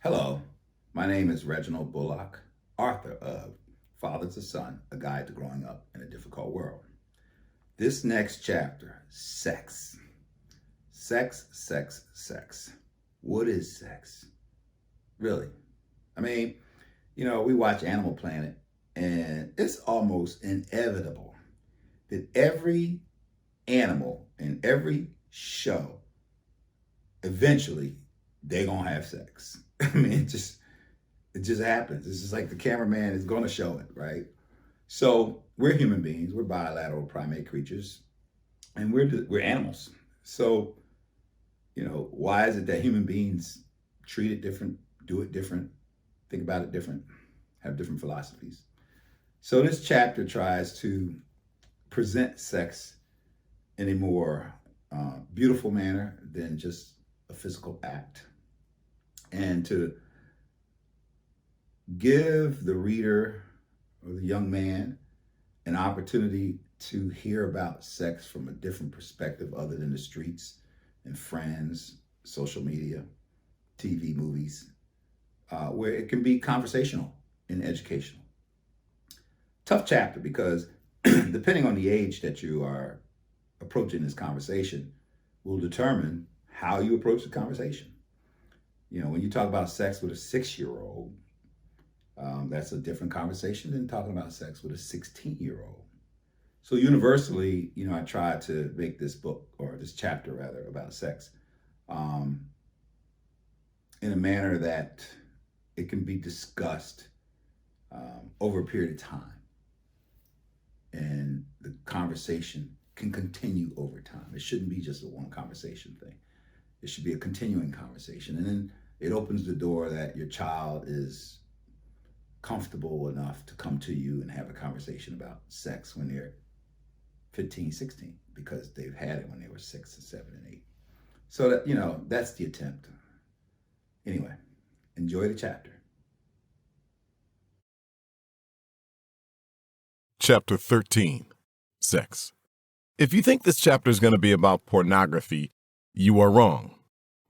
Hello, my name is Reginald Bullock, author of Father to Son, A Guide to Growing Up in a Difficult World. This next chapter, sex. Sex, sex, sex. What is sex? Really? I mean, we watch Animal Planet, and it's almost inevitable that every animal in every show eventually they're gonna have sex. I mean, it just happens. It's just like the cameraman is gonna show it, right? So we're human beings. We're bilateral primate creatures, and we're animals. So why is it that human beings treat it different, do it different, think about it different, have different philosophies? So this chapter tries to present sex in a more beautiful manner than just a physical act, and to give the reader or the young man an opportunity to hear about sex from a different perspective other than the streets and friends, social media, TV, movies, where it can be conversational and educational. Tough chapter because depending on the age that you are approaching this conversation will determine how you approach the conversation. When you talk about sex with a 6-year-old, that's a different conversation than talking about sex with a 16-year-old. So universally, I try to make this book, or this chapter rather, about sex um, in a manner that it can be discussed over a period of time. And the conversation can continue over time. It shouldn't be just a one conversation thing. It should be a continuing conversation. And then it opens the door that your child is comfortable enough to come to you and have a conversation about sex when they're 15, 16, because they've had it when they were 6 and 7 and 8. So that's the attempt. Anyway, enjoy the chapter. Chapter 13, Sex. If you think this chapter is going to be about pornography, you are wrong.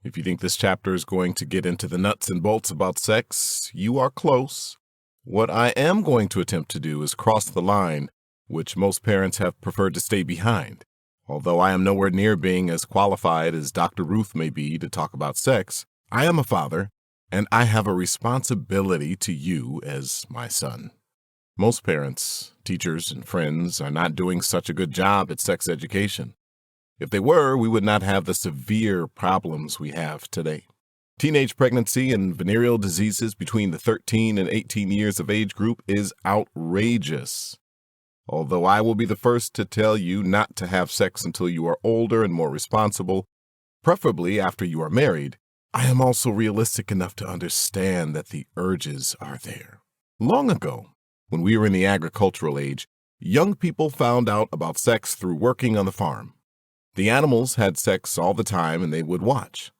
If you think this chapter is going to get into the nuts and bolts about sex, you are close. What I am going to attempt to do is cross the line, which most parents have preferred to stay behind. Although I am nowhere near being as qualified as Dr. Ruth may be to talk about sex, I am a father, and I have a responsibility to you as my son. Most parents, teachers, and friends are not doing such a good job at sex education. If they were, we would not have the severe problems we have today. Teenage pregnancy and venereal diseases between the 13 and 18 years of age group is outrageous. Although I will be the first to tell you not to have sex until you are older and more responsible, preferably after you are married, I am also realistic enough to understand that the urges are there. Long ago, when we were in the agricultural age, young people found out about sex through working on the farm. The animals had sex all the time and they would watch.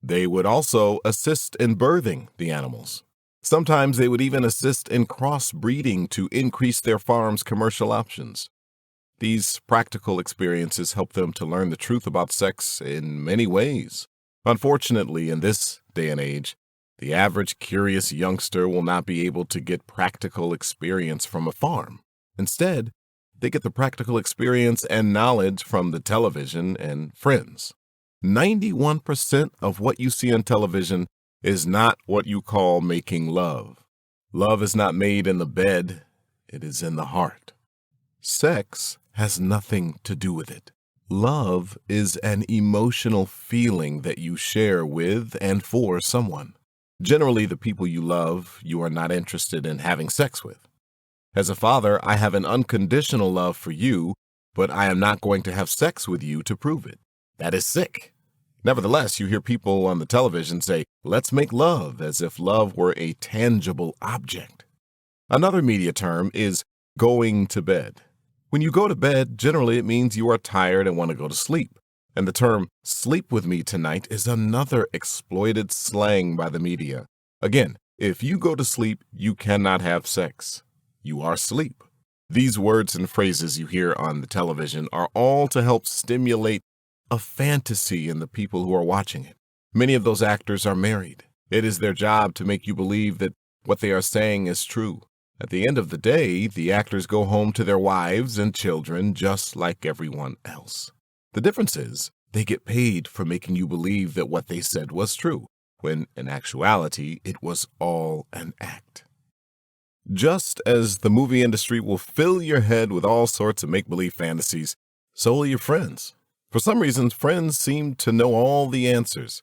They would also assist in birthing the animals. Sometimes they would even assist in crossbreeding to increase their farm's commercial options. These practical experiences help them to learn the truth about sex in many ways. Unfortunately, in this day and age, the average curious youngster will not be able to get practical experience from a farm. Instead, they get the practical experience and knowledge from the television and friends. 91% of what you see on television is not what you call making love. Love is not made in the bed, it is in the heart. Sex has nothing to do with it. Love is an emotional feeling that you share with and for someone. Generally, the people you love, you are not interested in having sex with. As a father, I have an unconditional love for you, but I am not going to have sex with you to prove it. That is sick. Nevertheless, you hear people on the television say, "Let's make love," as if love were a tangible object. Another media term is going to bed. When you go to bed, generally it means you are tired and want to go to sleep. And the term "sleep with me tonight" is another exploited slang by the media. Again, if you go to sleep, you cannot have sex. You are asleep. These words and phrases you hear on the television are all to help stimulate a fantasy in the people who are watching it. Many of those actors are married. It is their job to make you believe that what they are saying is true. At the end of the day, the actors go home to their wives and children just like everyone else. The difference is they get paid for making you believe that what they said was true, when in actuality it was all an act. Just as the movie industry will fill your head with all sorts of make-believe fantasies, so will your friends. For some reason, friends seem to know all the answers.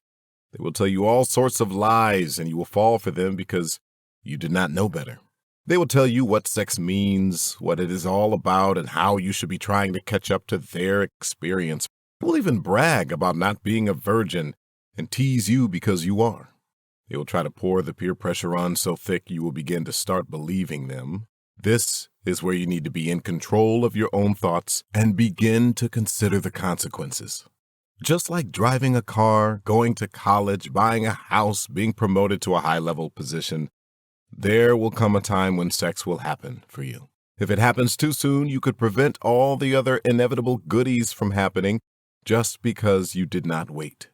They will tell you all sorts of lies, and you will fall for them because you did not know better. They will tell you what sex means, what it is all about, and how you should be trying to catch up to their experience. They will even brag about not being a virgin and tease you because you are. They will try to pour the peer pressure on so thick you will begin to start believing them. This is where you need to be in control of your own thoughts and begin to consider the consequences. Just like driving a car, going to college, buying a house, being promoted to a high-level position, there will come a time when sex will happen for you. If it happens too soon, you could prevent all the other inevitable goodies from happening just because you did not wait.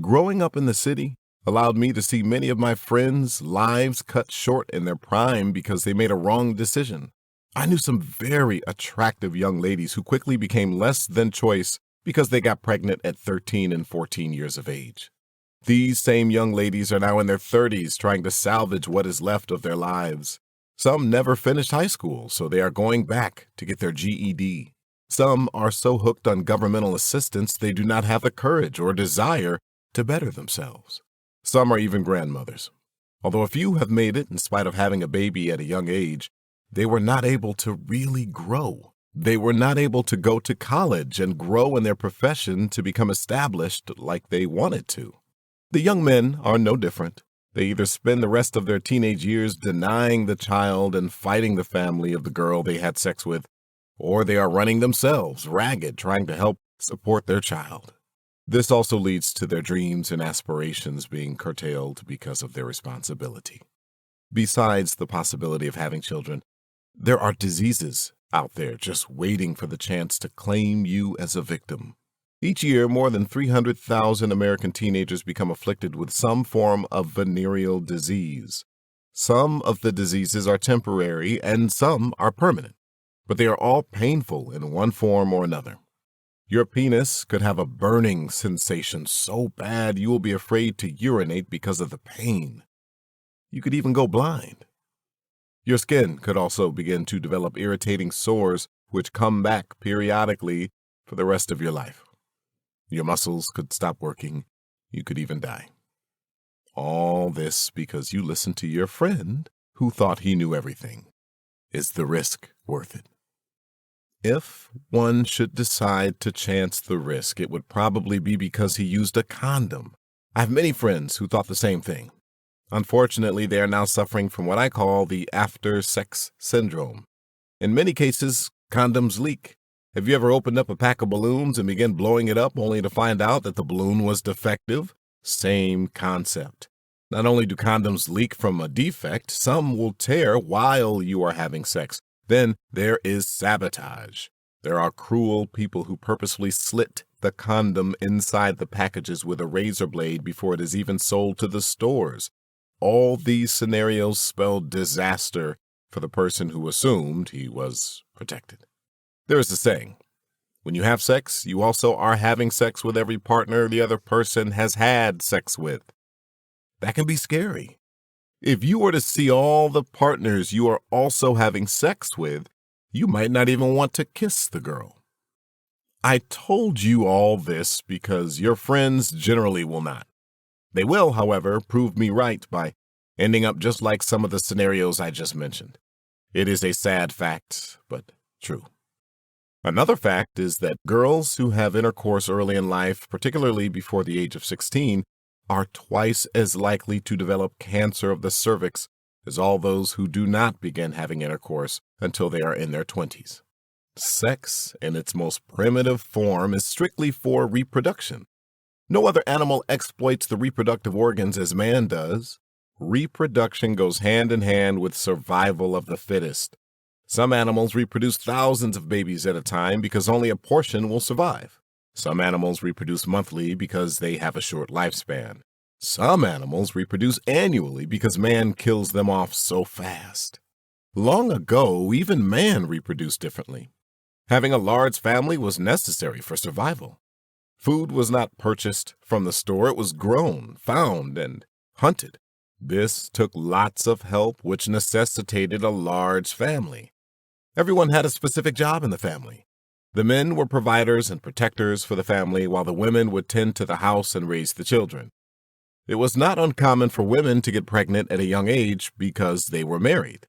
Growing up in the city allowed me to see many of my friends' lives cut short in their prime because they made a wrong decision. I knew some very attractive young ladies who quickly became less than choice because they got pregnant at 13 and 14 years of age. These same young ladies are now in their 30s trying to salvage what is left of their lives. Some never finished high school, so they are going back to get their GED. Some are so hooked on governmental assistance they do not have the courage or desire to better themselves. Some are even grandmothers. Although a few have made it in spite of having a baby at a young age, they were not able to really grow. They were not able to go to college and grow in their profession to become established like they wanted to. The young men are no different. They either spend the rest of their teenage years denying the child and fighting the family of the girl they had sex with, or they are running themselves ragged trying to help support their child. This also leads to their dreams and aspirations being curtailed because of their responsibility. Besides the possibility of having children, there are diseases out there just waiting for the chance to claim you as a victim. Each year, more than 300,000 American teenagers become afflicted with some form of venereal disease. Some of the diseases are temporary and some are permanent, but they are all painful in one form or another. Your penis could have a burning sensation so bad you will be afraid to urinate because of the pain. You could even go blind. Your skin could also begin to develop irritating sores which come back periodically for the rest of your life. Your muscles could stop working. You could even die. All this because you listened to your friend who thought he knew everything. Is the risk worth it? If one should decide to chance the risk, it would probably be because he used a condom. I have many friends who thought the same thing. Unfortunately, they are now suffering from what I call the after-sex syndrome. In many cases, condoms leak. Have you ever opened up a pack of balloons and began blowing it up only to find out that the balloon was defective? Same concept. Not only do condoms leak from a defect, some will tear while you are having sex. Then there is sabotage. There are cruel people who purposefully slit the condom inside the packages with a razor blade before it is even sold to the stores. All these scenarios spell disaster for the person who assumed he was protected. There is a saying, when you have sex, you also are having sex with every partner the other person has had sex with. That can be scary. If you were to see all the partners you are also having sex with, you might not even want to kiss the girl. I told you all this because your friends generally will not. They will, however, prove me right by ending up just like some of the scenarios I just mentioned. It is a sad fact, but true. Another fact is that girls who have intercourse early in life, particularly before the age of 16, are twice as likely to develop cancer of the cervix as all those who do not begin having intercourse until they are in their 20s. Sex, in its most primitive form, is strictly for reproduction. No other animal exploits the reproductive organs as man does. Reproduction goes hand in hand with survival of the fittest. Some animals reproduce thousands of babies at a time because only a portion will survive. Some animals reproduce monthly because they have a short lifespan. Some animals reproduce annually because man kills them off so fast. Long ago, even man reproduced differently. Having a large family was necessary for survival. Food was not purchased from the store, it was grown, found, and hunted. This took lots of help, which necessitated a large family. Everyone had a specific job in the family. The men were providers and protectors for the family, while the women would tend to the house and raise the children. It was not uncommon for women to get pregnant at a young age because they were married.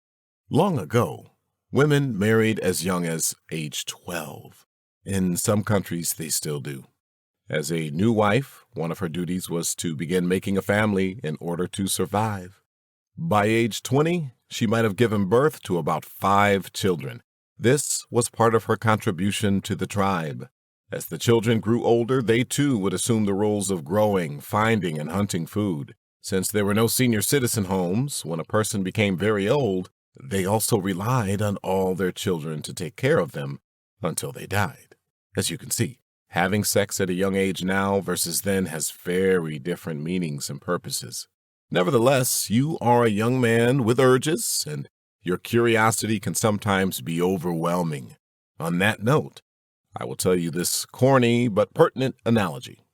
Long ago, women married as young as age 12. In some countries, they still do. As a new wife, one of her duties was to begin making a family in order to survive. By age 20, she might have given birth to about 5 children. This was part of her contribution to the tribe. As the children grew older, they too would assume the roles of growing, finding, and hunting food. Since there were no senior citizen homes, when a person became very old, they also relied on all their children to take care of them until they died. As you can see, having sex at a young age now versus then has very different meanings and purposes. Nevertheless, you are a young man with urges, and your curiosity can sometimes be overwhelming. On that note, I will tell you this corny but pertinent analogy.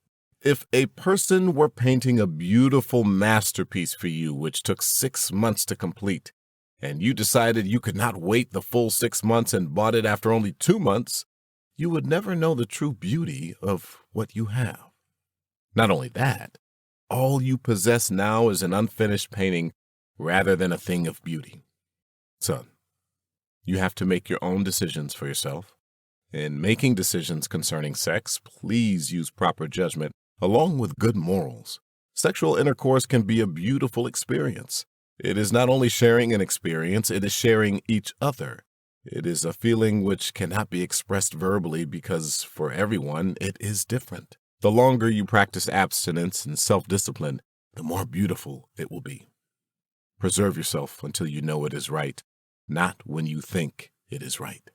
If a person were painting a beautiful masterpiece for you which took 6 months to complete, and you decided you could not wait the full 6 months and bought it after only 2 months, you would never know the true beauty of what you have. Not only that, all you possess now is an unfinished painting rather than a thing of beauty. Son, you have to make your own decisions for yourself. In making decisions concerning sex, please use proper judgment along with good morals. Sexual intercourse can be a beautiful experience. It is not only sharing an experience, it is sharing each other. It is a feeling which cannot be expressed verbally because for everyone it is different. The longer you practice abstinence and self-discipline, the more beautiful it will be. Preserve yourself until you know it is right, not when you think it is right.